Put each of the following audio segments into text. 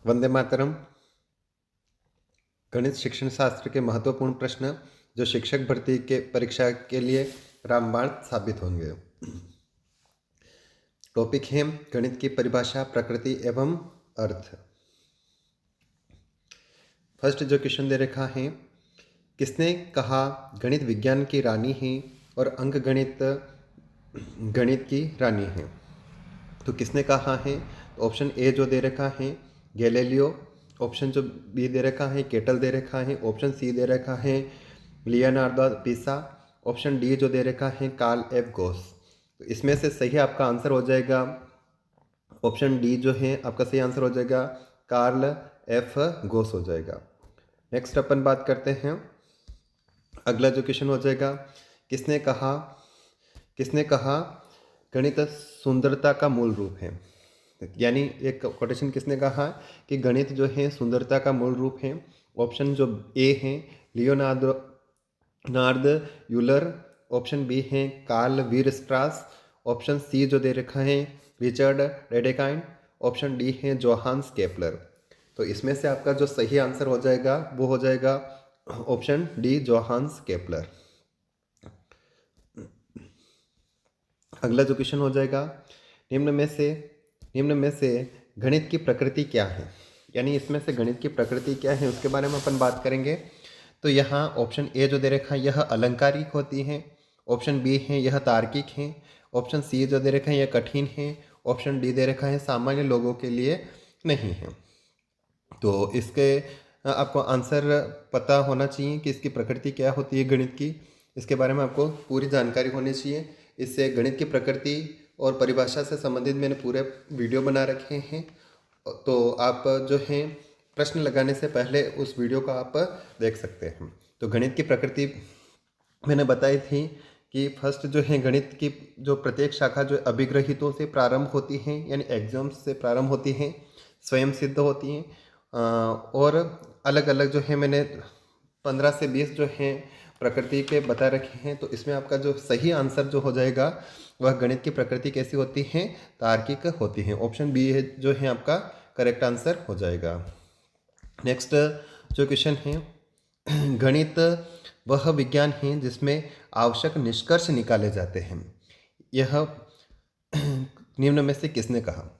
वंदे मातरम। गणित शिक्षण शास्त्र के महत्वपूर्ण प्रश्न जो शिक्षक भर्ती के परीक्षा के लिए रामबाण साबित होंगे। टॉपिक है गणित की परिभाषा, प्रकृति एवं अर्थ। फर्स्ट जो क्वेश्चन दे रखा है, किसने कहा गणित विज्ञान की रानी है और अंक गणित गणित की रानी है? तो किसने कहा है? तो ऑप्शन ए जो दे रखा है गैलीलियो, ऑप्शन जो बी दे रखा है केटल दे रखा है, ऑप्शन सी दे रखा है लियोनार्डो पिसा, ऑप्शन डी जो दे रखा है कार्ल एफ गोस। तो इसमें से सही आपका आंसर हो जाएगा ऑप्शन डी जो है आपका सही आंसर हो जाएगा कार्ल एफ गोस हो जाएगा। नेक्स्ट अपन बात करते हैं, अगला जो क्वेश्चन हो जाएगा, किसने कहा गणित सुंदरता का मूल रूप है? यानी एक कोटेशन किसने कहा कि गणित जो है सुंदरता का मूल रूप है? ऑप्शन जो ए है लियोनार्ड यूलर, ऑप्शन बी है कार्ल वीरस्ट्रास, ऑप्शन सी जो दे रखा है रिचर्ड डेडेकाइन, ऑप्शन डी है जोहान्स केपलर। तो इसमें से आपका जो सही आंसर हो जाएगा वो हो जाएगा ऑप्शन डी जोहान्स केपलर। अगला जो क्वेश्चन हो जाएगा, निम्न में से गणित की प्रकृति क्या है? यानी इसमें से गणित की प्रकृति क्या है उसके बारे में अपन बात करेंगे। तो यहाँ ऑप्शन ए जो दे रखा है यह अलंकारिक होती है, ऑप्शन बी है यह तार्किक है, ऑप्शन सी जो दे रखा है यह कठिन है, ऑप्शन डी दे रखा है सामान्य लोगों के लिए नहीं है। तो इसके आपको आंसर पता होना चाहिए कि इसकी प्रकृति क्या होती है गणित की, इसके बारे में आपको पूरी जानकारी होनी चाहिए। इससे गणित की प्रकृति और परिभाषा से संबंधित मैंने पूरे वीडियो बना रखे हैं, तो आप जो है प्रश्न लगाने से पहले उस वीडियो को आप देख सकते हैं। तो गणित की प्रकृति मैंने बताई थी कि फर्स्ट जो है गणित की जो प्रत्येक शाखा जो अभिग्रहितों से प्रारंभ होती हैं, यानी एग्जाम्स से प्रारंभ होती हैं, स्वयं सिद्ध होती हैं, और अलग अलग जो है मैंने 15 से 20 जो हैं प्रकृति के बता रखे हैं। तो इसमें आपका जो सही आंसर जो हो जाएगा वह गणित की प्रकृति कैसी होती है? तार्किक होती है। ऑप्शन बी है जो है आपका करेक्ट आंसर हो जाएगा। नेक्स्ट जो क्वेश्चन है, गणित वह विज्ञान है जिसमें आवश्यक निष्कर्ष निकाले जाते हैं, यह निम्न में से किसने कहा?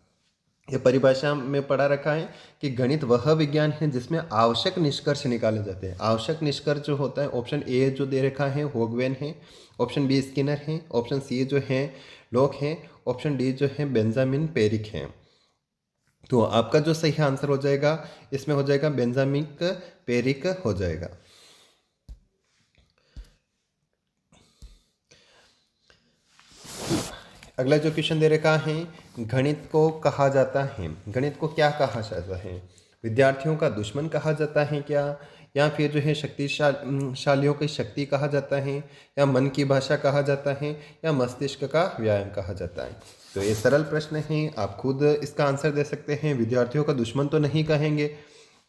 यह परिभाषा में पढ़ा रखा है कि गणित वह विज्ञान है जिसमें आवश्यक निष्कर्ष निकाले जाते हैं। आवश्यक निष्कर्ष जो होता है ऑप्शन ए जो दे रखा है होगवेन है, ऑप्शन बी स्किनर है, ऑप्शन सी जो है लॉक है, ऑप्शन डी जो है बेंजामिन पेरिक है। तो आपका जो सही आंसर हो जाएगा इसमें हो जाएगा बेंजामिन पेरिक हो जाएगा। अगला जो क्वेश्चन दे रखा है, गणित को कहा जाता है, गणित को क्या कहा जाता है? विद्यार्थियों का दुश्मन कहा जाता है क्या, या फिर जो है शक्तिशालियों की शक्ति कहा जाता है, या मन की भाषा कहा जाता है, या मस्तिष्क का व्यायाम कहा जाता है? तो ये सरल प्रश्न है, आप खुद इसका आंसर दे सकते हैं। विद्यार्थियों का दुश्मन तो नहीं कहेंगे,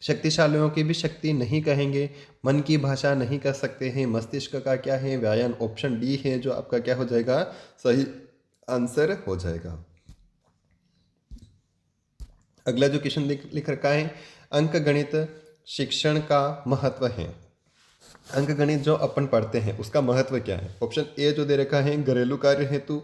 शक्तिशालियों की भी शक्ति नहीं कहेंगे, मन की भाषा नहीं कह सकते हैं, मस्तिष्क का क्या है? व्यायाम। ऑप्शन डी है जो आपका क्या हो जाएगा? सही आंसर हो जाएगा। अगला जो क्वेश्चन लिख रखा है, अंक गणित शिक्षण का महत्व है। अंक गणित जो अपन पढ़ते हैं उसका महत्व क्या है? ऑप्शन ए जो दे रखा है घरेलू कार्य हेतु,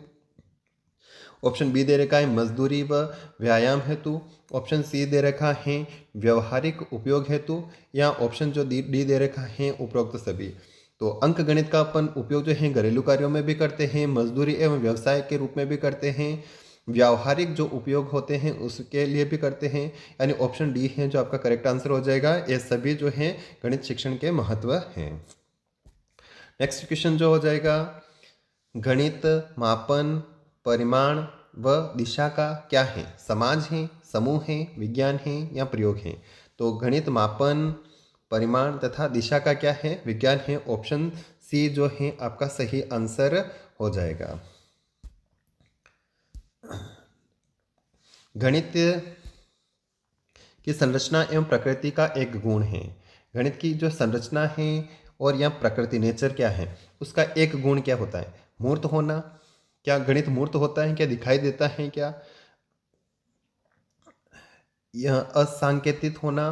ऑप्शन बी दे रखा है मजदूरी व व्यायाम हेतु, ऑप्शन सी दे रखा है व्यवहारिक उपयोग हेतु, या ऑप्शन जो डी दे रखा है उपरोक्त सभी। तो अंक गणित का अपन उपयोग जो है घरेलू कार्यों में भी करते हैं, मजदूरी एवं व्यवसाय के रूप में भी करते हैं, व्यावहारिक जो उपयोग होते हैं उसके लिए भी करते हैं, यानी ऑप्शन डी है जो आपका करेक्ट आंसर हो जाएगा। ये सभी जो है गणित शिक्षण के महत्व हैं। नेक्स्ट क्वेश्चन जो हो जाएगा, गणित मापन, परिमाण व दिशा का क्या है? समाज है, समूह है, विज्ञान है, या प्रयोग है? तो गणित मापन, परिमाण तथा दिशा का क्या है? विज्ञान है। ऑप्शन सी जो है आपका सही आंसर हो जाएगा। गणित की संरचना एवं प्रकृति का एक गुण है। गणित की जो संरचना है और या प्रकृति नेचर क्या है उसका एक गुण क्या होता है? मूर्त होना। क्या गणित मूर्त होता है? क्या दिखाई देता है? क्या यह असंकेतित होना,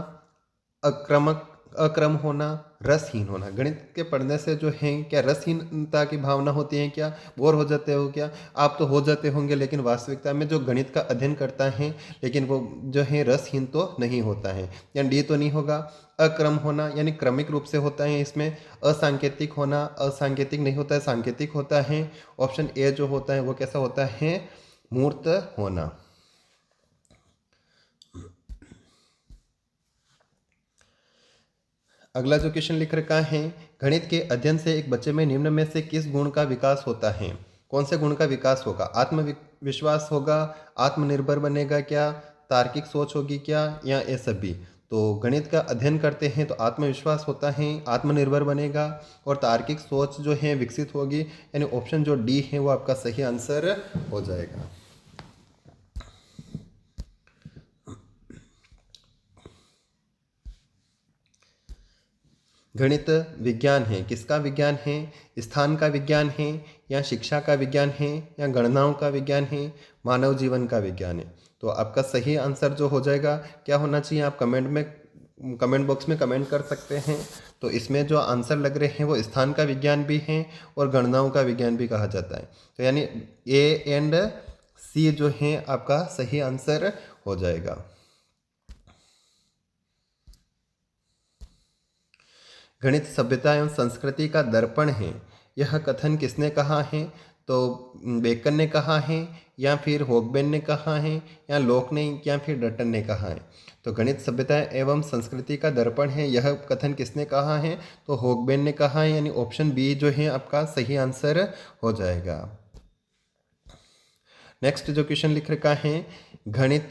अक्रम होना, रसहीन होना। गणित के पढ़ने से जो है क्या रसहीनता की भावना होती है क्या? बोर हो जाते हो क्या? आप तो हो जाते होंगे, लेकिन वास्तविकता में जो गणित का अध्ययन करता है लेकिन वो जो है रसहीन तो नहीं होता है। यानी डी तो नहीं होगा। अक्रम होना यानी क्रमिक रूप से होता है इसमें। असंकेतिक होना, असंकेतिक नहीं होता है, सांकेतिक होता है। ऑप्शन ए जो होता है वो कैसा होता है? मूर्त होना। अगला जो क्वेश्चन लिख रखा है, गणित के अध्ययन से एक बच्चे में निम्न में से किस गुण का विकास होता है? कौन से गुण का विकास होगा? आत्मविश्वास होगा, आत्मनिर्भर बनेगा क्या, तार्किक सोच होगी क्या, या ये सभी? तो गणित का अध्ययन करते हैं तो आत्मविश्वास होता है, आत्मनिर्भर बनेगा और तार्किक सोच जो है विकसित होगी। यानी ऑप्शन जो डी है वो आपका सही आंसर हो जाएगा। गणित विज्ञान है, किसका विज्ञान है? स्थान का विज्ञान है, या शिक्षा का विज्ञान है, या गणनाओं का विज्ञान है, मानव जीवन का विज्ञान है? तो आपका सही आंसर जो हो जाएगा क्या होना चाहिए? आप कमेंट बॉक्स में कमेंट कर सकते हैं। तो इसमें जो आंसर लग रहे हैं वो स्थान का विज्ञान भी है और गणनाओं का विज्ञान भी कहा जाता है। तो यानी ए एंड सी जो है आपका सही आंसर हो जाएगा। गणित सभ्यता एवं संस्कृति का दर्पण है, यह कथन किसने कहा है? तो बेकन ने कहा है, या फिर होगबेन ने कहा है, या लोक ने, या फिर डटन ने कहा है? तो गणित सभ्यता एवं संस्कृति का दर्पण है, यह कथन किसने कहा है? तो होगबेन ने कहा है। यानी ऑप्शन बी जो है आपका सही आंसर हो जाएगा। नेक्स्ट जो क्वेश्चन लिख रखा है, गणित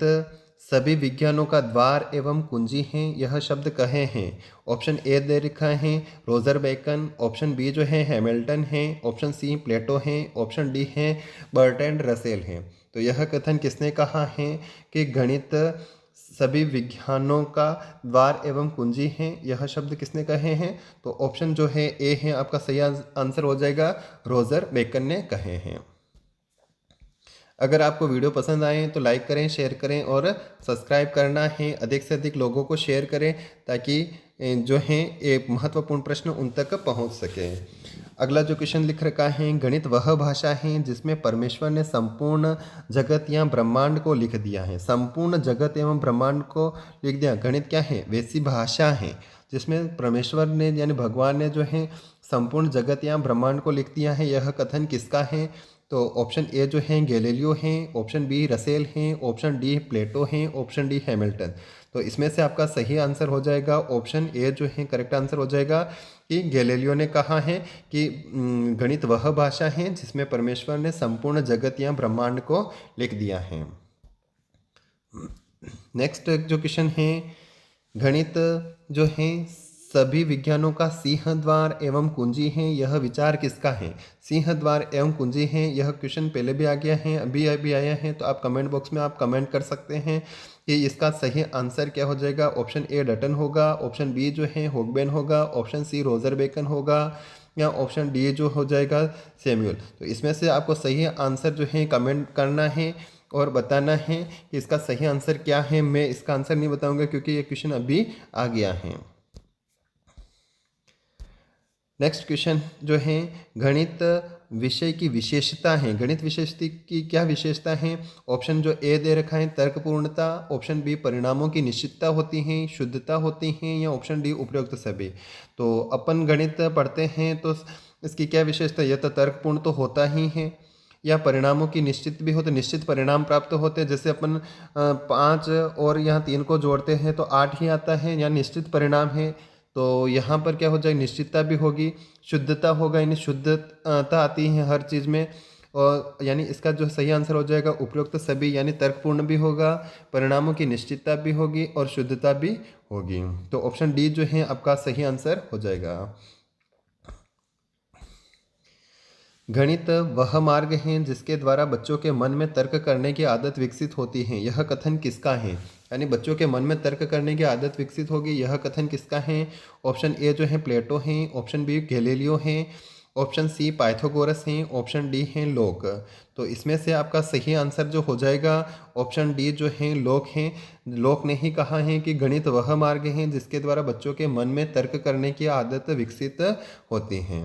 सभी विज्ञानों का द्वार एवं कुंजी है, यह शब्द कहे हैं? ऑप्शन ए दे रखा है रोजर बेकन, ऑप्शन बी जो है हैमिल्टन है, ऑप्शन सी प्लेटो है, ऑप्शन डी है बर्ट्रैंड रसेल है? तो यह कथन किसने कहा है कि गणित सभी विज्ञानों का द्वार एवं कुंजी है? यह शब्द किसने कहे हैं? तो ऑप्शन जो है ए है आपका सही आंसर हो जाएगा, रोजर बेकन ने कहे हैं। अगर आपको वीडियो पसंद आए तो लाइक करें, शेयर करें और सब्सक्राइब करना है। अधिक से अधिक लोगों को शेयर करें ताकि जो है एक महत्वपूर्ण प्रश्न उन तक पहुंच सके। अगला जो क्वेश्चन लिख रखा है, गणित वह भाषा है जिसमें परमेश्वर ने संपूर्ण जगत या ब्रह्मांड को लिख दिया है। संपूर्ण जगत एवं ब्रह्मांड को लिख दिया। गणित क्या है? वैसी भाषा है जिसमें परमेश्वर ने यानी भगवान ने जो है संपूर्ण जगत या ब्रह्मांड को लिख दिया है। यह कथन किसका है? तो ऑप्शन ए जो है गैलीलियो हैं, ऑप्शन बी रसेल हैं, ऑप्शन डी प्लेटो हैं, ऑप्शन डी हैमिल्टन। तो इसमें से आपका सही आंसर हो जाएगा ऑप्शन ए जो है करेक्ट आंसर हो जाएगा कि गैलीलियो ने कहा है कि गणित वह भाषा है जिसमें परमेश्वर ने संपूर्ण जगत या ब्रह्मांड को लिख दिया है। नेक्स्ट जो क्वेश्चन है, गणित जो है सभी विज्ञानों का सिंह द्वार एवं कुंजी है, यह विचार किसका है? सिंह द्वार एवं कुंजी है, यह क्वेश्चन पहले भी आ गया है, अभी आया है। तो आप कमेंट बॉक्स में आप कमेंट कर सकते हैं कि इसका सही आंसर क्या हो जाएगा। ऑप्शन ए डटन होगा, ऑप्शन बी जो है होगबेन होगा, ऑप्शन सी रोजर बेकन होगा, या ऑप्शन डी जो हो जाएगा सैमुअल। तो इसमें से आपको सही आंसर जो है कमेंट करना है और बताना है कि इसका सही आंसर क्या है। मैं इसका आंसर नहीं बताऊंगा क्योंकि ये क्वेश्चन अभी आ गया है। नेक्स्ट क्वेश्चन जो है, गणित विषय की विशेषता है। गणित विषय की क्या विशेषता है? ऑप्शन जो ए दे रखा है तर्कपूर्णता, ऑप्शन बी परिणामों की निश्चितता होती है, शुद्धता होती है, या ऑप्शन डी उपरोक्त सभी। तो अपन गणित पढ़ते हैं तो इसकी क्या विशेषता? यह तो तर्कपूर्ण तो होता ही है, या परिणामों की निश्चित भी होते, निश्चित परिणाम प्राप्त होते हैं। जैसे अपन 5 और यहाँ 3 को जोड़ते हैं तो 8 ही आता है, या निश्चित परिणाम है। तो यहाँ पर क्या हो जाएगी? निश्चितता भी होगी, शुद्धता होगा, यानी शुद्धता आती है हर चीज़ में। और यानी इसका जो सही आंसर हो जाएगा उपरोक्त सभी, यानी तर्कपूर्ण भी होगा, परिणामों की निश्चितता भी होगी और शुद्धता भी होगी। तो ऑप्शन डी जो है आपका सही आंसर हो जाएगा। गणित वह मार्ग है जिसके द्वारा बच्चों के मन में तर्क करने की आदत विकसित होती है, यह कथन किसका है? यानी बच्चों के मन में तर्क करने की आदत विकसित होगी, यह कथन किसका है? ऑप्शन ए जो है प्लेटो हैं, ऑप्शन बी गैलीलियो हैं, ऑप्शन सी पाइथागोरस हैं, ऑप्शन डी हैं लोक। तो इसमें से आपका सही आंसर जो हो जाएगा ऑप्शन डी जो है लोक हैं। लोक ने ही कहा है कि गणित वह मार्ग है जिसके द्वारा बच्चों के मन में तर्क करने की आदत विकसित होती है।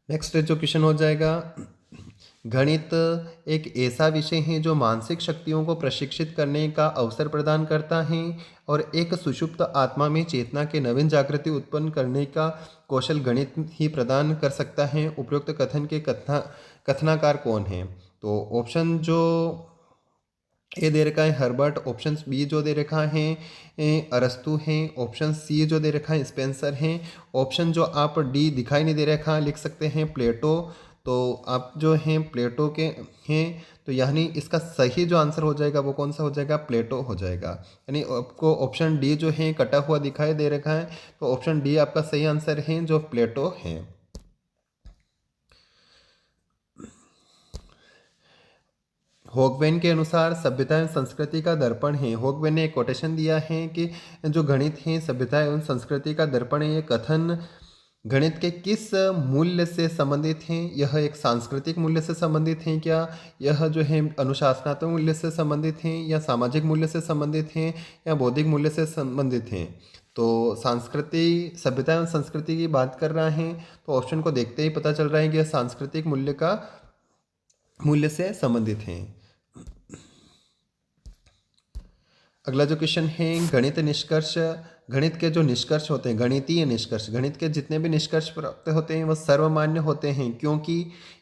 नेक्स्ट जो क्वेश्चन हो जाएगा, गणित एक ऐसा विषय है जो मानसिक शक्तियों को प्रशिक्षित करने का अवसर प्रदान करता है और एक सुषुप्त आत्मा में चेतना के नवीन जागृति उत्पन्न करने का कौशल गणित ही प्रदान कर सकता है। उपरोक्त कथन के कथनाकार कौन है? तो ऑप्शन जो ए दे रखा है हर्बर्ट, ऑप्शन बी जो दे रखा है अरस्तु हैं, ऑप्शन सी जो दे रखा है स्पेंसर हैं, ऑप्शन जो आप डी दिखाई नहीं दे रखा लिख सकते हैं प्लेटो। तो आप जो हैं प्लेटो के हैं, तो यानी इसका सही जो आंसर हो जाएगा वो कौन सा हो जाएगा? प्लेटो हो जाएगा। यानी आपको ऑप्शन डी जो है कटा हुआ दिखाई दे रखा है, तो ऑप्शन डी आपका सही आंसर है जो प्लेटो है। होगवेन के अनुसार सभ्यता एवं संस्कृति का दर्पण है। होगवेन ने एक कोटेशन दिया है कि जो गणित है सभ्यता एवं संस्कृति का दर्पण है। ये कथन गणित के किस मूल्य से संबंधित हैं? यह एक सांस्कृतिक मूल्य से संबंधित हैं क्या? यह जो है अनुशासनात्मक मूल्य से संबंधित हैं, या सामाजिक मूल्य से संबंधित हैं, या बौद्धिक मूल्य से संबंधित हैं? तो संस्कृति सभ्यता एवं संस्कृति की बात कर रहा है, तो ऑप्शन को देखते ही पता चल रहा है कि यह सांस्कृतिक मूल्य से संबंधित हैं। अगला जो क्वेश्चन है गणित निष्कर्ष। गणित के जो निष्कर्ष होते हैं, गणितीय निष्कर्ष, गणित के जितने भी निष्कर्ष प्राप्त होते हैं वह सर्वमान्य होते हैं, क्योंकि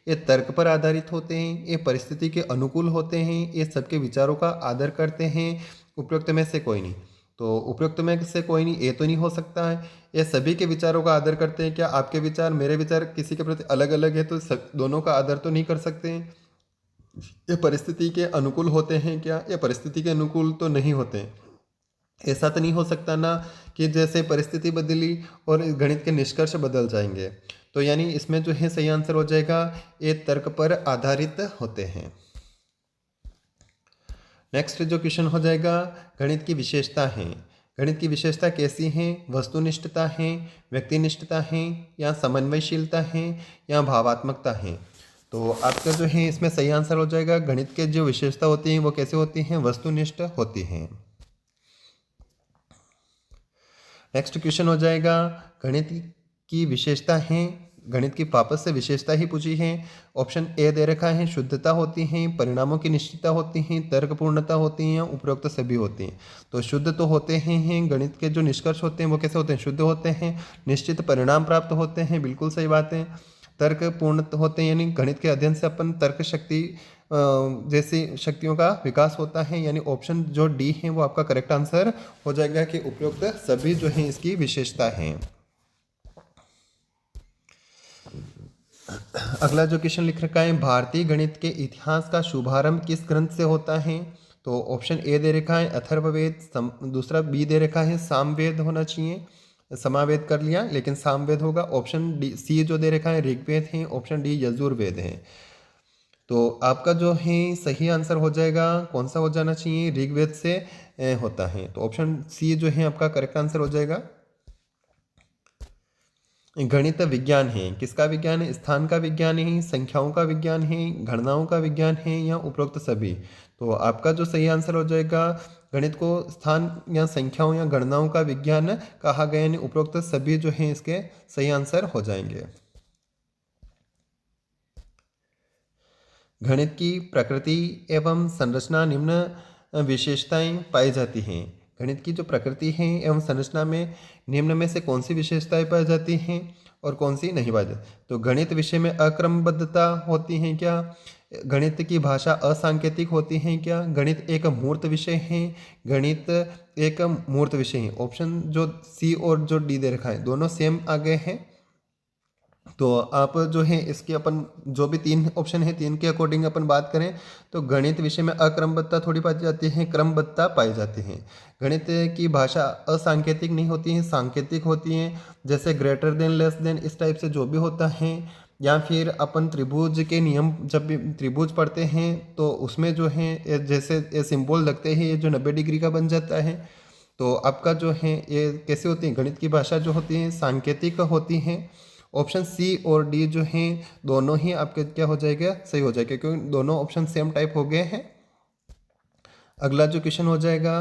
ये तर्क पर आधारित होते हैं, ये परिस्थिति के अनुकूल होते हैं, ये सबके विचारों का आदर करते हैं। उपरोक्त में से कोई नहीं। तो उपरोक्त में से कोई नहीं, ये तो नहीं हो सकता है। ये सभी के विचारों का आदर करते हैं। क्या आपके विचार मेरे विचार किसी के प्रति अलग अलग है तो दोनों का आदर तो नहीं कर सकते हैं? ये परिस्थिति के अनुकूल होते हैं क्या? ये परिस्थिति के अनुकूल तो नहीं होते। ऐसा तो नहीं हो सकता ना कि जैसे परिस्थिति बदली और गणित के निष्कर्ष बदल जाएंगे। तो यानी इसमें जो है सही आंसर हो जाएगा ये तर्क पर आधारित होते हैं। नेक्स्ट जो क्वेश्चन हो जाएगा गणित की विशेषता है। गणित की विशेषता कैसी है? वस्तुनिष्ठता है, व्यक्तिनिष्ठता है, या समन्वयशीलता है, या भावात्मकता है? तो आपका जो है इसमें सही आंसर हो जाएगा गणित के जो विशेषता होती हैं वो कैसे होती हैं? वस्तुनिष्ठ होती हैं। नेक्स्ट क्वेश्चन हो जाएगा गणित की विशेषता है। गणित की वापस से विशेषता ही पूछी है। ऑप्शन ए दे रखा है शुद्धता होती है, परिणामों की निश्चितता होती है, तर्कपूर्णता होती है, उपरोक्त सभी होती हैं। तो शुद्ध तो होते हैं, गणित के जो निष्कर्ष होते हैं वो कैसे होते हैं? शुद्ध होते हैं, निश्चित परिणाम प्राप्त होते हैं, बिल्कुल सही बात है। तर्कपूर्ण होते हैं, यानी गणित के अध्ययन से अपन तर्क शक्ति जैसी शक्तियों का विकास होता है। यानी ऑप्शन जो डी है वो आपका करेक्ट आंसर हो जाएगा कि उपरोक्त सभी जो है इसकी विशेषता है। अगला जो क्वेश्चन लिख रखा है भारतीय गणित के इतिहास का शुभारंभ किस ग्रंथ से होता है? तो ऑप्शन ए दे रखा है अथर्ववेद, दूसरा बी दे रखा है सामवेद होना चाहिए, समावेद कर लिया लेकिन सामवेद होगा। ऑप्शन डी सी जो दे रखा है ऋग्वेद है, ऑप्शन डी यजुर्वेद है। तो आपका जो है सही आंसर हो जाएगा कौन सा हो जाना चाहिए? ऋग्वेद से होता है। तो ऑप्शन सी जो है आपका करेक्ट आंसर हो जाएगा। गणित विज्ञान है, किसका विज्ञान है? स्थान का विज्ञान है, संख्याओं का विज्ञान है, गणनाओं का विज्ञान है, या उपरोक्त सभी? तो आपका जो सही आंसर हो जाएगा गणित को स्थान या संख्याओं या गणनाओं का विज्ञान कहा गया, यानी उपरोक्त सभी जो हैं इसके सही आंसर हो जाएंगे। गणित की प्रकृति एवं संरचना निम्न विशेषताएं पाई जाती हैं। गणित की जो प्रकृति है एवं संरचना में निम्न में से कौन सी विशेषताएं पाई जाती हैं और कौन सी नहीं पाई जाती? तो गणित विषय में अक्रमबद्धता होती है क्या? गणित की भाषा असांकेतिक होती है क्या? गणित एक मूर्त विषय है, गणित एक मूर्त विषय है। ऑप्शन जो सी और जो डी दे रखा है दोनों सेम आ गए हैं। तो आप जो है इसके अपन जो भी तीन ऑप्शन है तीन के अकॉर्डिंग अपन बात करें तो गणित विषय में अक्रमबद्धता थोड़ी पाई जाती है, क्रमबद्धता पाई जाती है। गणित की भाषा असांकेतिक नहीं होती है, सांकेतिक होती है, जैसे ग्रेटर देन लेस देन इस टाइप से जो भी होता है। या फिर अपन त्रिभुज के नियम जब भी त्रिभुज पढ़ते हैं तो उसमें जो है जैसे ये सिंबल लगते हैं ये जो 90 डिग्री का बन जाता है। तो आपका जो है ये कैसे होती है? गणित की भाषा जो होती है सांकेतिक होती है ऑप्शन सी और डी जो हैं दोनों ही आपके क्या हो जाएगा, सही हो जाएगा, क्योंकि दोनों ऑप्शन सेम टाइप हो गए हैं। अगला जो क्वेश्चन हो जाएगा,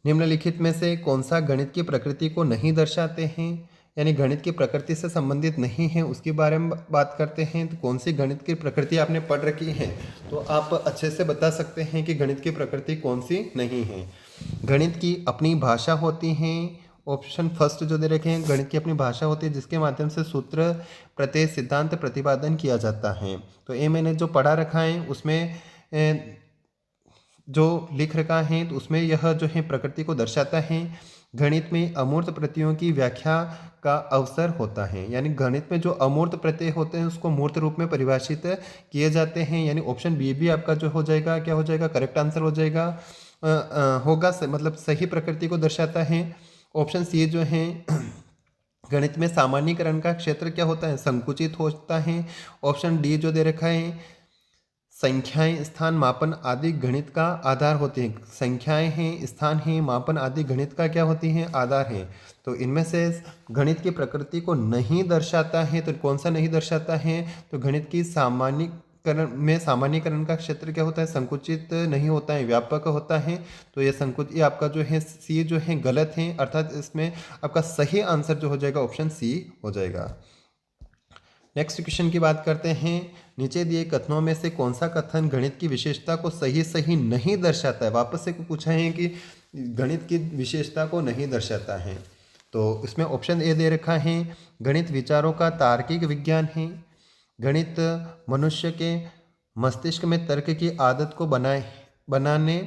निम्नलिखित में से कौन सा गणित की प्रकृति को नहीं दर्शाते हैं, यानी गणित की प्रकृति से संबंधित नहीं है, उसके बारे में बात करते हैं। तो कौन सी गणित की प्रकृति आपने पढ़ रखी है तो आप अच्छे से बता सकते हैं कि गणित की प्रकृति कौन सी नहीं है। गणित की अपनी भाषा होती है। ऑप्शन फर्स्ट जो दे रखे हैं, गणित की अपनी भाषा होती है जिसके माध्यम से सूत्र, प्रत्यय, सिद्धांत प्रतिपादन किया जाता है। तो ये मैंने जो पढ़ा रखा है उसमें जो लिख रखा है तो उसमें यह जो है प्रकृति को दर्शाता है। गणित में अमूर्त प्रत्ययों की व्याख्या का अवसर होता है, यानी गणित में जो अमूर्त प्रत्यय होते हैं उसको मूर्त रूप में परिभाषित किए जाते हैं। यानी ऑप्शन बी भी आपका जो हो जाएगा, क्या हो जाएगा, करेक्ट आंसर हो जाएगा, मतलब सही प्रकृति को दर्शाता है। ऑप्शन सी जो है गणित में सामान्यीकरण का क्षेत्र क्या होता है, संकुचित होता है। ऑप्शन डी जो दे रखा है, संख्याएं, स्थान, मापन आदि गणित का आधार होते हैं। संख्याएं हैं, स्थान हैं, मापन आदि गणित का क्या होती हैं, आधार है। तो इनमें से गणित की प्रकृति को नहीं दर्शाता है, तो कौन सा नहीं दर्शाता है, तो गणित की सामान्यीकरण का क्षेत्र क्या होता है, संकुचित नहीं होता है, व्यापक होता है। तो ये आपका जो है सी जो है गलत है, अर्थात इसमें आपका सही आंसर जो हो जाएगा ऑप्शन सी हो जाएगा। नेक्स्ट क्वेश्चन की बात करते हैं। नीचे दिए कथनों में से कौन सा कथन गणित की विशेषता को सही नहीं दर्शाता है। वापस से पूछा है कि गणित की विशेषता को नहीं दर्शाता है। तो इसमें ऑप्शन ए दे रखा है, गणित विचारों का तार्किक विज्ञान है। गणित मनुष्य के मस्तिष्क में तर्क की आदत को बनाने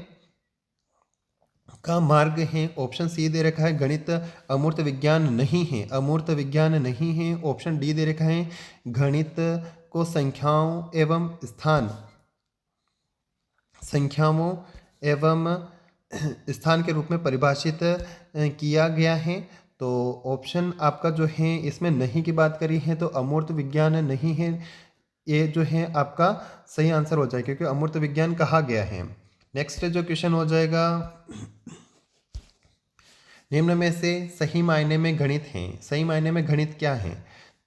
का मार्ग है। ऑप्शन सी दे रखा है, गणित अमूर्त विज्ञान नहीं है, अमूर्त विज्ञान नहीं है। ऑप्शन डी दे रखा है, गणित को संख्याओं एवं स्थान के रूप में परिभाषित किया गया है। तो ऑप्शन आपका जो है इसमें नहीं की बात करी है, तो अमूर्त विज्ञान नहीं है, ये जो है आपका सही आंसर हो जाएगा, क्योंकि अमूर्त विज्ञान कहा गया है। नेक्स्ट जो क्वेश्चन हो जाएगा, निम्न में से सही मायने में गणित है। सही मायने में गणित क्या है,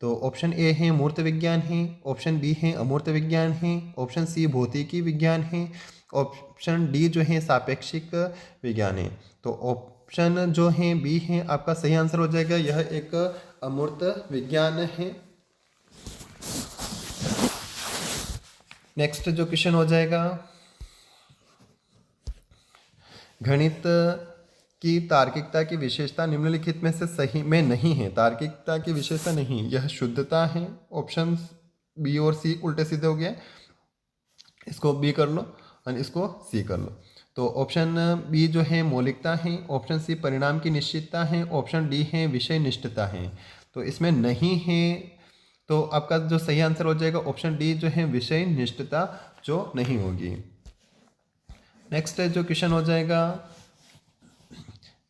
तो ऑप्शन ए है मूर्त विज्ञान है, ऑप्शन बी है अमूर्त विज्ञान है, ऑप्शन सी भौतिकी विज्ञान है, ऑप्शन डी जो है सापेक्षिक विज्ञान है। तो ऑप्शन जो है बी है आपका सही आंसर हो जाएगा, यह एक अमूर्त विज्ञान है। नेक्स्ट जो क्वेश्चन हो जाएगा, गणित की तार्किकता की विशेषता निम्नलिखित में से सही में नहीं है। तार्किकता की विशेषता नहीं, यह शुद्धता है। ऑप्शन बी और सी उल्टे सीधे हो गए, इसको बी कर लो और इसको सी कर लो। तो ऑप्शन बी जो है मौलिकता है, ऑप्शन सी परिणाम की निश्चितता है, ऑप्शन डी है विषय निष्ठता है। तो इसमें नहीं है, तो आपका जो सही आंसर हो जाएगा ऑप्शन डी जो है विषय निष्ठता जो नहीं होगी। नेक्स्ट जो क्वेश्चन हो जाएगा,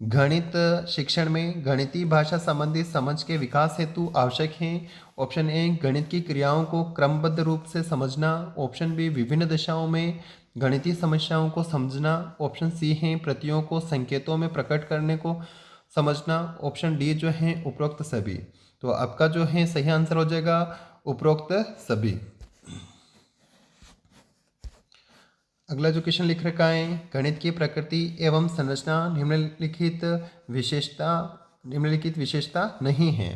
गणित शिक्षण में गणितीय भाषा संबंधी समझ के विकास हेतु आवश्यक है। ऑप्शन ए गणित की क्रियाओं को क्रमबद्ध रूप से समझना, ऑप्शन बी विभिन्न दिशाओं में गणितीय समस्याओं को समझना, ऑप्शन सी है प्रत्ययों को संकेतों में प्रकट करने को समझना, ऑप्शन डी जो है उपरोक्त सभी। तो आपका जो है सही आंसर हो जाएगा उपरोक्त सभी। अगला जो क्वेश्चन लिख रखा है, गणित की प्रकृति एवं संरचना निम्नलिखित विशेषता नहीं है।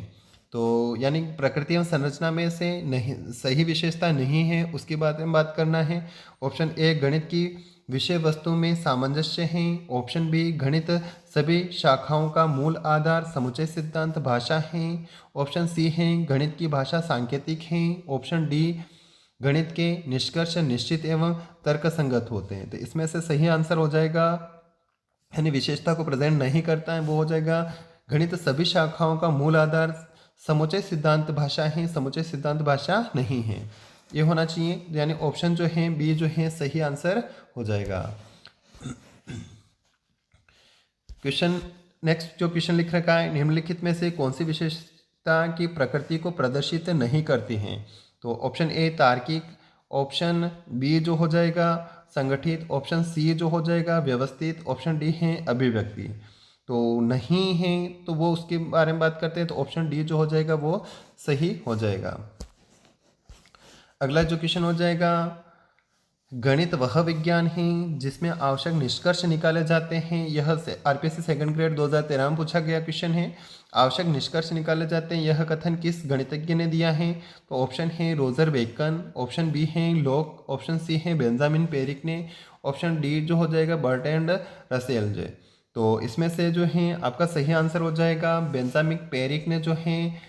तो यानी प्रकृति एवं संरचना में से नहीं सही विशेषता नहीं है, उसके बारे में बात करना है। ऑप्शन ए गणित की विषय वस्तु में सामंजस्य है, ऑप्शन बी गणित सभी शाखाओं का मूल आधार समुच्चय सिद्धांत भाषा है, ऑप्शन सी है गणित की भाषा सांकेतिक है, ऑप्शन डी गणित के निष्कर्ष निश्चित एवं तर्कसंगत होते हैं। तो इसमें से सही आंसर हो जाएगा, यानी विशेषता को प्रेजेंट नहीं करता है, वो हो जाएगा गणित सभी शाखाओं का मूल आधार समुच्चय सिद्धांत भाषा है, समुच्चय सिद्धांत भाषा नहीं है, ये होना चाहिए। यानी ऑप्शन जो है बी जो है सही आंसर हो जाएगा। क्वेश्चन नेक्स्ट जो क्वेश्चन लिख रखा है, निम्नलिखित में से कौन सी विशेषता की प्रकृति को प्रदर्शित नहीं करती हैं। तो ऑप्शन ए तार्किक, ऑप्शन बी जो हो जाएगा संगठित, ऑप्शन सी जो हो जाएगा व्यवस्थित, ऑप्शन डी है अभिव्यक्ति। तो नहीं है तो वो उसके बारे में बात करते हैं, तो ऑप्शन डी जो हो जाएगा वो सही हो जाएगा। अगला जो क्वेश्चन हो जाएगा, गणित वह विज्ञान है जिसमें आवश्यक निष्कर्ष निकाले जाते हैं। यह आरपीएससी सेकंड ग्रेड 2013 में पूछा गया क्वेश्चन है। आवश्यक निष्कर्ष निकाले जाते हैं, यह कथन किस गणितज्ञ ने दिया है? तो ऑप्शन है रोजर बेकन, ऑप्शन बी है लॉक, ऑप्शन सी है बेंजामिन पेरिक ने, ऑप्शन डी जो हो जाएगा बर्ट्रैंड रसेल जे। तो इसमें से जो है आपका सही आंसर हो जाएगा बेंजामिन पेरिक ने जो है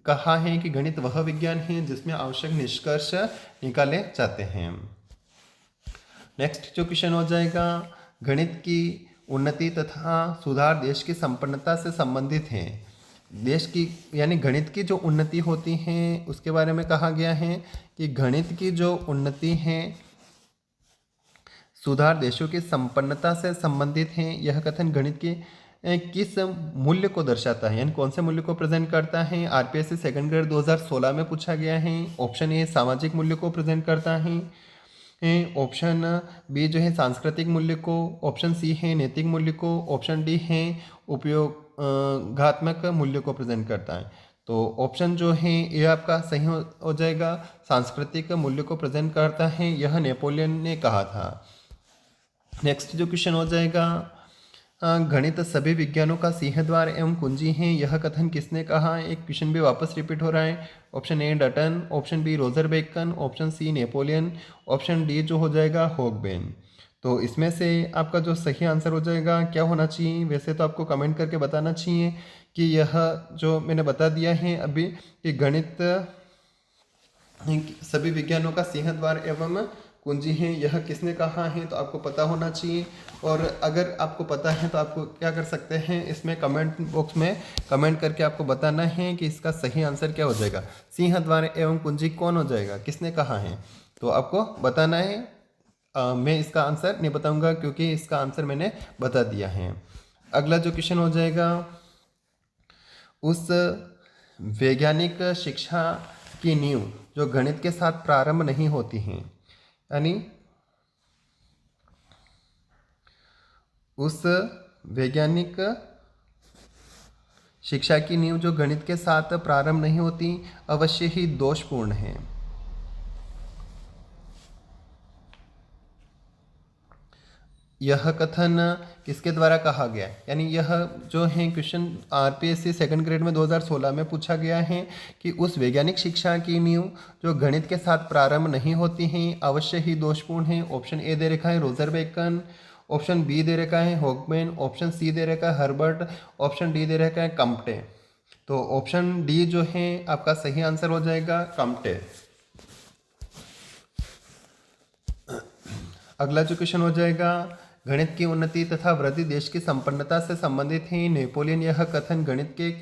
कहा है कि गणित वह विज्ञान है जिसमें आवश्यक निष्कर्ष निकाले जाते हैं। नेक्स्ट जो क्वेश्चन हो जाएगा, गणित की उन्नति तथा सुधार देश की संपन्नता से संबंधित है। देश की यानी गणित की जो उन्नति होती है उसके बारे में कहा गया है कि गणित की जो उन्नति है सुधार देशों की संपन्नता से संबंधित है। यह कथन गणित के किस मूल्य को दर्शाता है, यानी कौन से मूल्य को प्रेजेंट करता है? आरपीएससी सेकंड ग्रेड 2016 में पूछा गया है। ऑप्शन ए सामाजिक मूल्य को प्रेजेंट करता है, ऑप्शन बी जो है सांस्कृतिक मूल्य को, ऑप्शन सी है नैतिक मूल्य को, ऑप्शन डी है उपयोगात्मक मूल्य को प्रेजेंट करता है। तो ऑप्शन जो है ये आपका सही हो जाएगा, सांस्कृतिक मूल्य को प्रेजेंट करता है, यह नेपोलियन ने कहा था। नेक्स्ट जो क्वेश्चन हो जाएगा, गणित सभी विज्ञानों का सिंहद्वार एवं कुंजी है, यह कथन किसने कहा? एक क्वेश्चन भी वापस रिपीट हो रहा है। Option A Dutton, option B Roger Bacon, option C Napoleon, option D जो हो जाएगा होगबेन। तो इसमें से आपका जो सही आंसर हो जाएगा क्या होना चाहिए? वैसे तो आपको कमेंट करके बताना चाहिए कि यह जो मैंने बता दिया है अभी कि गणित सभी विज्ञानों का सिंहद्वार एवं कुंजी है, यह किसने कहा है, तो आपको पता होना चाहिए। और अगर आपको पता है तो आपको क्या कर सकते हैं, इसमें कमेंट बॉक्स में कमेंट करके आपको बताना है कि इसका सही आंसर क्या हो जाएगा। सिंहद्वार एवं कुंजी कौन हो जाएगा, किसने कहा है, तो आपको बताना है। मैं इसका आंसर नहीं बताऊंगा क्योंकि इसका आंसर मैंने बता दिया है। अगला जो क्वेश्चन हो जाएगा, उस वैज्ञानिक शिक्षा की नींव जो गणित के साथ प्रारंभ नहीं होती हैं, यानी उस वैज्ञानिक शिक्षा की नींव जो गणित के साथ प्रारंभ नहीं होती अवश्य ही दोषपूर्ण है। यह कथन किसके द्वारा कहा गया है? यानी यह जो है क्वेश्चन आरपीएससी सेकंड ग्रेड में 2016 में पूछा गया है कि उस वैज्ञानिक शिक्षा की नींव जो गणित के साथ प्रारंभ नहीं होती हैं अवश्य ही दोषपूर्ण है। ऑप्शन ए दे रखा है रोजर बेकन, ऑप्शन बी दे रखा है होगमैन, ऑप्शन सी दे रखा है हर्बर्ट, ऑप्शन डी दे रखा है कम्पटे। तो ऑप्शन डी जो है आपका सही आंसर हो जाएगा कम्पटे। अगला जो क्वेश्चन हो जाएगा, गणित की उन्नति तथा वृद्धि देश की संपन्नता से संबंधित है। नेपोलियन यह कथन गणित के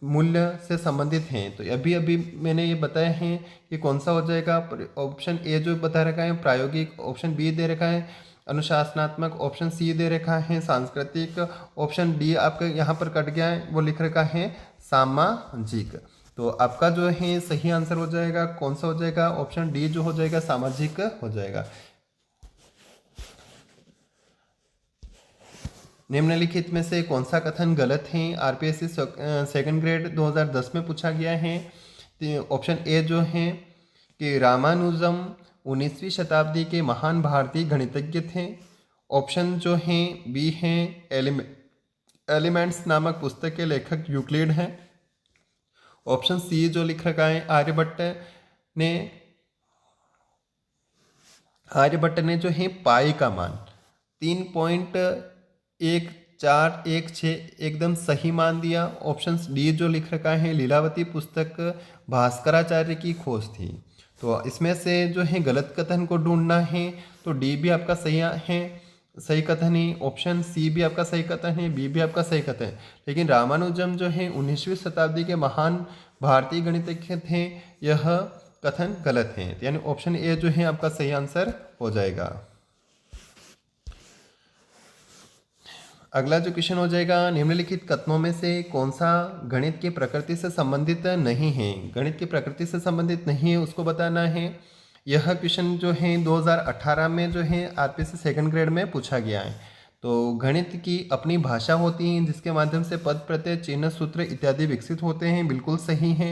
मूल्य से संबंधित हैं। तो अभी अभी मैंने ये बताया है कि कौन सा हो जाएगा। ऑप्शन ए जो बता रखा है प्रायोगिक, ऑप्शन बी दे रखा है अनुशासनात्मक, ऑप्शन सी दे रखा है सांस्कृतिक, ऑप्शन डी आपका यहाँ पर कट गया है, वो लिख रखा है सामाजिक। तो आपका जो है सही आंसर हो जाएगा कौन सा हो जाएगा? ऑप्शन डी जो हो जाएगा सामाजिक हो जाएगा। निम्नलिखित में से कौन सा कथन गलत है? आरपीएससी सेकंड ग्रेड 2010 में पूछा गया है। तो ऑप्शन ए जो है कि रामानुजम 19वीं शताब्दी के महान भारतीय गणितज्ञ थे। ऑप्शन जो है बी है एलिमेंट्स नामक पुस्तक के लेखक यूक्लिड हैं। ऑप्शन सी जो लिख रखा है आर्यभट्ट ने जो है पाई का मान 3.1416 एकदम सही मान दिया। ऑप्शन डी जो लिख रखा है लीलावती पुस्तक भास्कराचार्य की खोज थी। तो इसमें से जो है गलत कथन को ढूंढना है, तो डी भी आपका सही है, सही कथन है। ऑप्शन सी भी आपका सही कथन है, बी भी आपका सही कथन है। लेकिन रामानुजम जो है 19वीं शताब्दी के महान भारतीय गणितज्ञ थे, यह कथन गलत है। यानी ऑप्शन ए जो है आपका सही आंसर हो जाएगा। अगला जो क्वेश्चन हो जाएगा, निम्नलिखित कथनों में से कौन सा गणित की प्रकृति से संबंधित नहीं है? गणित की प्रकृति से संबंधित नहीं है उसको बताना है। यह क्वेश्चन जो है 2018 में जो है आरपीएससी सेकंड ग्रेड में पूछा गया है। तो गणित की अपनी भाषा होती है जिसके माध्यम से पद प्रत्यय चिन्ह सूत्र इत्यादि विकसित होते हैं, बिल्कुल सही है।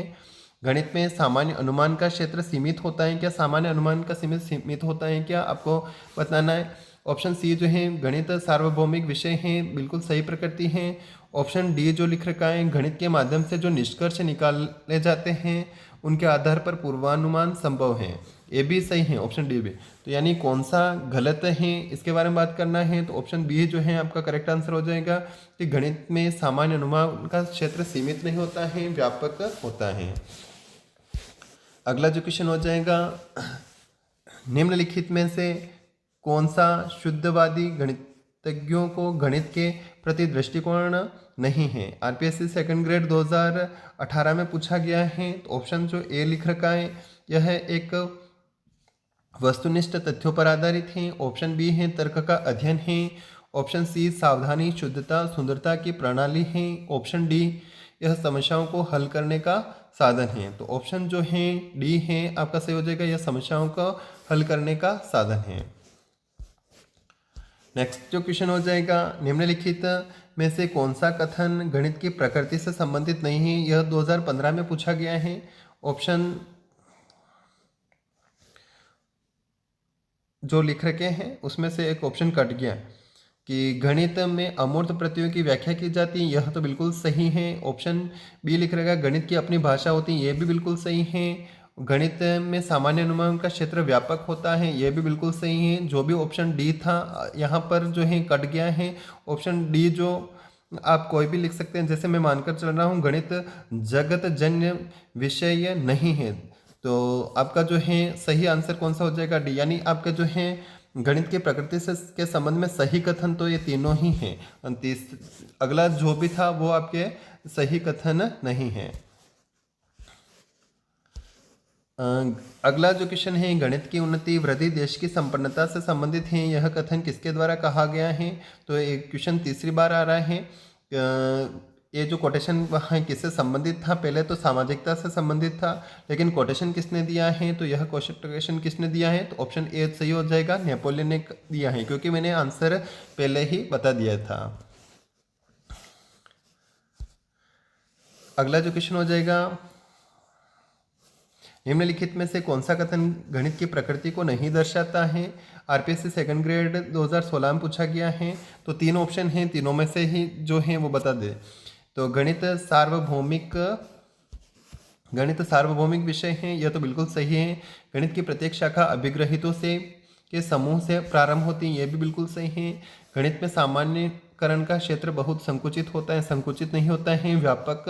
गणित में सामान्य अनुमान का क्षेत्र सीमित होता है क्या? सामान्य अनुमान का सीमित होता है क्या? आपको बताना है। ऑप्शन सी जो है गणित सार्वभौमिक विषय है, बिल्कुल सही प्रकृति है। ऑप्शन डी जो लिख रखा है गणित के माध्यम से जो निष्कर्ष निकाले जाते हैं उनके आधार पर पूर्वानुमान संभव है, ये भी सही है, ऑप्शन डी भी। तो यानी कौन सा गलत है इसके बारे में बात करना है, तो ऑप्शन बी जो है आपका करेक्ट आंसर हो जाएगा कि गणित में सामान्य अनुमान का क्षेत्र सीमित नहीं होता है, व्यापक होता है। अगला जो क्वेश्चन हो जाएगा, निम्नलिखित में से कौन सा शुद्धवादी गणितज्ञों को गणित के प्रति दृष्टिकोण नहीं है? आरपीएससी सेकंड ग्रेड 2018 में पूछा गया है। तो ऑप्शन जो ए लिख रखा है यह एक वस्तुनिष्ठ तथ्यों पर आधारित है। ऑप्शन बी है तर्क का अध्ययन है। ऑप्शन सी सावधानी शुद्धता सुंदरता की प्रणाली है। ऑप्शन डी यह समस्याओं को हल करने का साधन है। तो ऑप्शन जो है डी है आपका सही हो जाएगा, यह समस्याओं को हल करने का साधन है। नेक्स्ट जो क्वेश्चन हो जाएगा, निम्नलिखित में से कौन सा कथन गणित की प्रकृति से संबंधित नहीं है? यह 2015 में पूछा गया है। ऑप्शन जो लिख रखे हैं उसमें से एक ऑप्शन कट गया कि गणित में अमूर्त प्रत्ययों की व्याख्या की जाती है, यह तो बिल्कुल सही है। ऑप्शन बी लिख रखा है गणित की अपनी भाषा होती है, यह भी बिल्कुल सही है। गणित में सामान्य अनुमान का क्षेत्र व्यापक होता है, यह भी बिल्कुल सही है। जो भी ऑप्शन डी था यहाँ पर जो है कट गया है। ऑप्शन डी जो आप कोई भी लिख सकते हैं, जैसे मैं मानकर चल रहा हूँ गणित जगत जन्य विषय नहीं है, तो आपका जो है सही आंसर कौन सा हो जाएगा? डी, यानी आपका जो है गणित की प्रकृति से के संबंध में सही कथन तो ये तीनों ही हैं। अगला जो भी था वो आपके सही कथन नहीं है। अगला जो क्वेश्चन है, गणित की उन्नति वृद्धि देश की संपन्नता से संबंधित है, यह कथन किसके द्वारा कहा गया है? तो एक क्वेश्चन तीसरी बार आ रहा है। ये जो कोटेशन है किससे संबंधित था? पहले तो सामाजिकता से संबंधित था, लेकिन कोटेशन किसने दिया है? तो यह कोटेशन किसने दिया है? तो ऑप्शन ए सही हो जाएगा, नेपोलियन ने दिया है, क्योंकि मैंने आंसर पहले ही बता दिया था। अगला जो क्वेश्चन हो जाएगा, निम्नलिखित में से कौन सा कथन गणित की प्रकृति को नहीं दर्शाता है? आरपीएससी सेकंड ग्रेड 2016 में पूछा गया है। तो तीन ऑप्शन हैं, तीनों में से ही जो है वो बता दे। तो गणित सार्वभौमिक विषय है, यह तो बिल्कुल सही है। गणित की प्रत्येक शाखा अभिग्रहितों से के समूह से प्रारंभ होती है, यह भी बिल्कुल सही है। गणित में सामान्यकरण का क्षेत्र बहुत संकुचित होता है, संकुचित नहीं होता है, व्यापक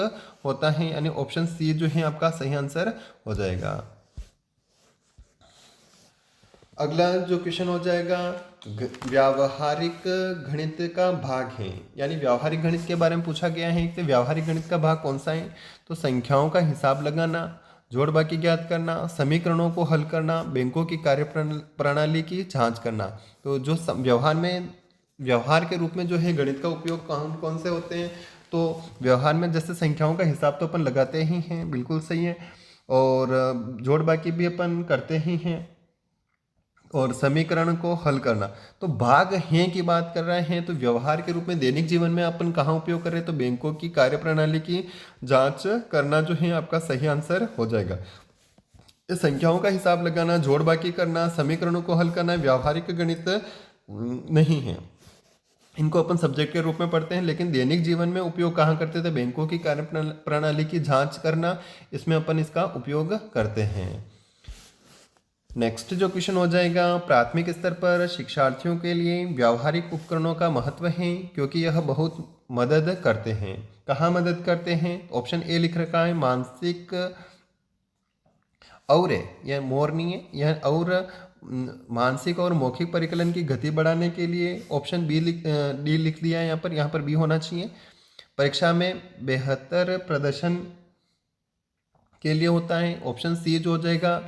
होता है, यानी ऑप्शन सी जो है आपका सही आंसर हो जाएगा। अगला जो क्वेश्चन हो जाएगा, व्यावहारिक गणित का भाग है, यानी व्यावहारिक गणित के बारे में पूछा गया है कि व्यावहारिक गणित का भाग कौन सा है? तो संख्याओं का हिसाब लगाना, जोड़ बाकी ज्ञात करना, समीकरणों को हल करना, बैंकों की कार्य प्रणाली की जांच करना। तो जो व्यवहार के रूप में जो है गणित का उपयोग कौन कौन से होते हैं? तो व्यवहार में जैसे संख्याओं का हिसाब तो अपन लगाते ही हैं, बिल्कुल सही है, और जोड़ बाकी भी अपन करते ही हैं, और समीकरण को हल करना। तो भाग हैं की बात कर रहे हैं, तो व्यवहार के रूप में दैनिक जीवन में अपन कहाँ उपयोग कर रहे हैं? तो बैंकों की कार्यप्रणाली की जांच करना जो है आपका सही आंसर हो जाएगा। संख्याओं का हिसाब लगाना, जोड़ बाकी करना, समीकरणों को हल करना व्यावहारिक गणित नहीं है। इनको अपन सब्जेक्ट के रूप में पढ़ते हैं, लेकिन दैनिक जीवन में उपयोग कहाँ करते थे? बैंकों की कार्य प्रणाली की जाँच करना, इसमें अपन इसका उपयोग करते हैं। नेक्स्ट जो क्वेश्चन हो जाएगा, प्राथमिक स्तर पर शिक्षार्थियों के लिए व्यावहारिक उपकरणों का महत्व है क्योंकि यह बहुत मदद करते हैं। कहाँ मदद करते हैं? ऑप्शन ए लिख रखा है मानसिक और यह मोर नहीं है, यह और मानसिक और मौखिक परिकलन की गति बढ़ाने के लिए। ऑप्शन डी लिख दिया है यहाँ पर बी होना चाहिए। परीक्षा में बेहतर प्रदर्शन के लिए होता है। ऑप्शन सी जो हो जाएगा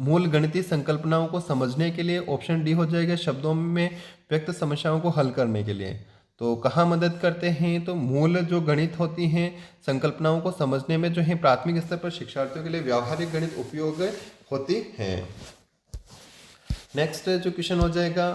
मूल गणितीय संकल्पनाओं को समझने के लिए। ऑप्शन डी हो जाएगा शब्दों में व्यक्त समस्याओं को हल करने के लिए। तो कहाँ मदद करते हैं? तो मूल जो गणित होती हैं संकल्पनाओं को समझने में जो है प्राथमिक स्तर पर शिक्षार्थियों के लिए व्यावहारिक गणित उपयोग होती है। नेक्स्ट जो क्वेश्चन हो जाएगा,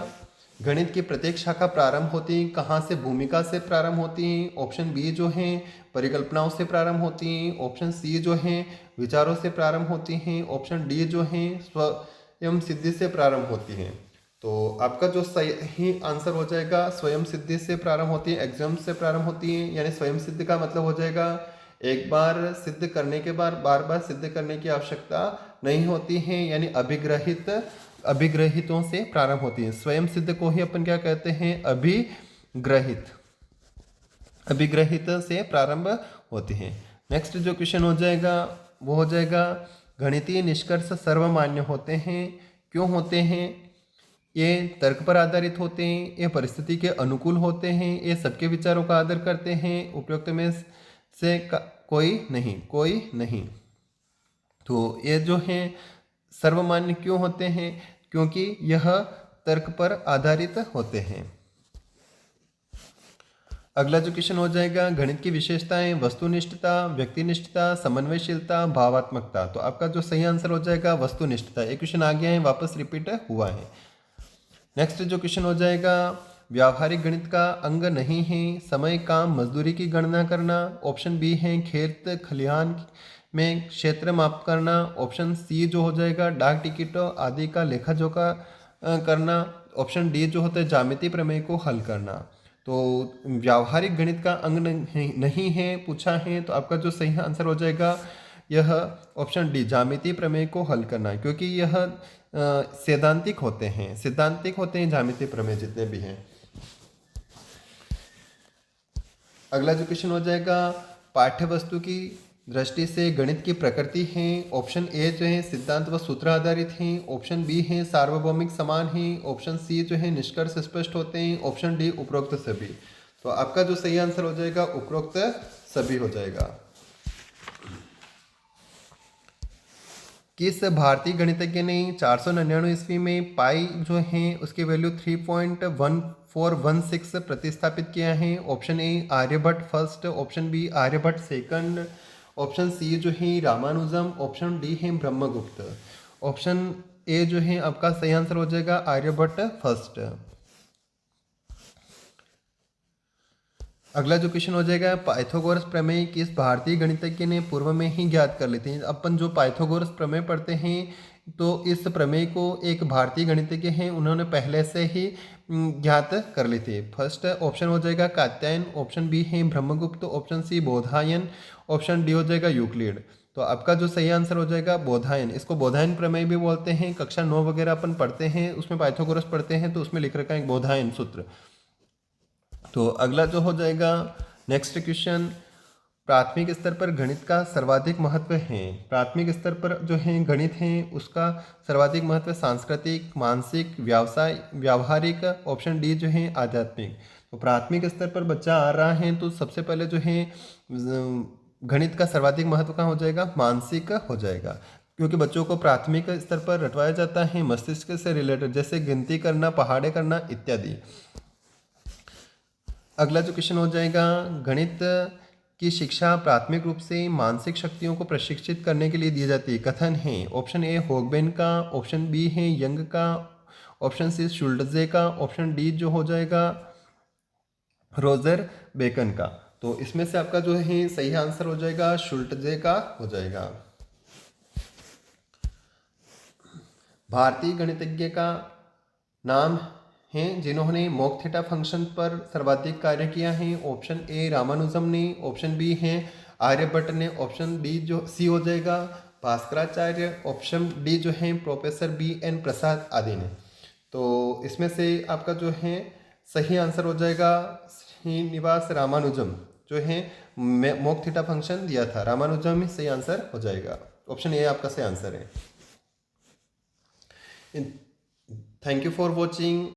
गणित की प्रत्येक शाखा प्रारंभ होती है कहाँ से? भूमिका से प्रारंभ होती हैं। ऑप्शन बी जो है परिकल्पनाओं से प्रारंभ होती हैं। ऑप्शन सी जो है विचारों से प्रारंभ होती हैं। ऑप्शन डी जो है स्वयं सिद्धि से प्रारंभ होती हैं। तो आपका जो सही आंसर हो जाएगा स्वयं सिद्धि से प्रारंभ होती है, एग्जाम से प्रारंभ होती है। यानी स्वयं सिद्धि का मतलब हो जाएगा एक बार सिद्ध करने के बाद बार बार सिद्ध करने की आवश्यकता नहीं होती है, यानी अभिग्रहितों से प्रारंभ होती है। स्वयं सिद्ध को ही अपन क्या कहते हैं? अभिग्रहित से प्रारंभ होती है। नेक्स्ट जो क्वेश्चन हो जाएगा वो हो जाएगा गणितीय निष्कर्ष सर्वमान्य होते हैं, क्यों होते हैं? ये तर्क पर आधारित होते हैं, ये परिस्थिति के अनुकूल होते हैं, ये सबके विचारों का आदर करते हैं, उपयुक्त में से कोई नहीं। तो ये जो है सर्वमान्य क्यों होते हैं? क्योंकि यह तर्क पर आधारित होते हैं। अगला जो क्वेश्चन हो जाएगा गणित की विशेषताएं, वस्तुनिष्ठता, व्यक्तिनिष्ठता, समन्वयशीलता, भावात्मकता। तो आपका जो सही आंसर हो जाएगा वस्तुनिष्ठता। एक क्वेश्चन आ गया है, वापस रिपीट हुआ है। नेक्स्ट जो क्वेश्चन हो जाएगा व्यावहारिक गणित का अंग नहीं है समय, काम, मजदूरी की गणना करना। ऑप्शन बी है खेत खलिहान में क्षेत्र माप करना। ऑप्शन सी जो हो जाएगा डाक टिकटों आदि का लेखा जोखा करना। ऑप्शन डी जो होता है ज्यामितीय प्रमेय को हल करना। तो व्यावहारिक गणित का अंग नहीं है पूछा है, तो आपका जो सही आंसर हो जाएगा यह ऑप्शन डी ज्यामितीय प्रमेय को हल करना, क्योंकि यह सैद्धांतिक होते हैं ज्यामितीय प्रमेय जितने भी हैं। अगला जो क्वेश्चन हो जाएगा पाठ्य वस्तु की दृष्टि से गणित की प्रकृति है। ऑप्शन ए जो है सिद्धांत व सूत्र आधारित हैं। ऑप्शन बी है सार्वभौमिक समान है। ऑप्शन सी जो है निष्कर्ष स्पष्ट होते हैं। ऑप्शन डी उपरोक्त सभी। तो आपका जो सही आंसर हो जाएगा उपरोक्त सभी हो जाएगा। किस भारतीय गणितज्ञ ने 499 ईस्वी में पाई जो है उसकी वैल्यू 3.1416 प्रतिस्थापित किया है? Option A Aryabhatta first, option B Aryabhatta second, option C जो है रामानुजम, ऑप्शन डी है ब्रह्मगुप्त। ऑप्शन ए जो है आपका सही आंसर हो जाएगा आर्यभट्ट फर्स्ट। अगला जो क्वेश्चन हो जाएगा पाइथागोरस प्रमेय किस भारतीय गणितज्ञ ने पूर्व में ही ज्ञात कर लेते हैं? अपन जो पाइथागोरस प्रमेय पढ़ते हैं तो इस प्रमेय को एक भारतीय गणितज्ञ हैं उन्होंने पहले से ही ज्ञात कर ली थी। फर्स्ट ऑप्शन हो जाएगा कात्यायन, ऑप्शन बी है Brahmagupta, option C Baudhayan, option D हो जाएगा यूक्लिड। तो आपका जो सही आंसर हो जाएगा बोधायन। इसको बोधायन प्रमेय भी बोलते हैं। कक्षा 9 वगैरह अपन पढ़ते हैं उसमें पाइथागोरस पढ़ते हैं तो उसमें लिख रखा है बोधायन सूत्र। तो अगला जो हो जाएगा नेक्स्ट क्वेश्चन प्राथमिक स्तर पर गणित का सर्वाधिक महत्व है। प्राथमिक स्तर पर जो है गणित है उसका सर्वाधिक महत्व सांस्कृतिक, मानसिक, व्यावहारिक, ऑप्शन डी जो है आध्यात्मिक। तो प्राथमिक स्तर पर बच्चा आ रहा है तो सबसे पहले जो है गणित का सर्वाधिक महत्व कहाँ हो जाएगा? मानसिक हो जाएगा, क्योंकि बच्चों को प्राथमिक स्तर पर रटवाया जाता है मस्तिष्क से रिलेटेड, जैसे गिनती करना, पहाड़े करना इत्यादि। अगला जो क्वेश्चन हो जाएगा गणित की शिक्षा प्राथमिक रूप से मानसिक शक्तियों को प्रशिक्षित करने के लिए दी जाती है। कथन है ऑप्शन ए होगबेन का, ऑप्शन बी है यंग का, ऑप्शन सी शुल्टजे का, ऑप्शन डी जो हो जाएगा रोजर बेकन का। तो इसमें से आपका जो है सही आंसर हो जाएगा शुल्टजे का हो जाएगा। भारतीय गणितज्ञ का नाम हैं जिन्होंने मोक थीटा फंक्शन पर सर्वाधिक कार्य किया है। ऑप्शन ए रामानुजम ने, ऑप्शन बी है आर्यभट्ट ने, ऑप्शन डी जो सी हो जाएगा भास्कराचार्य, ऑप्शन डी जो है प्रोफेसर BN प्रसाद आदि ने। तो इसमें से आपका जो है सही आंसर हो जाएगा श्रीनिवास रामानुजम जो है मोक थीटा फंक्शन दिया था, रामानुजम ही सही आंसर हो जाएगा। ऑप्शन ए आपका सही आंसर है। Thank you for watching.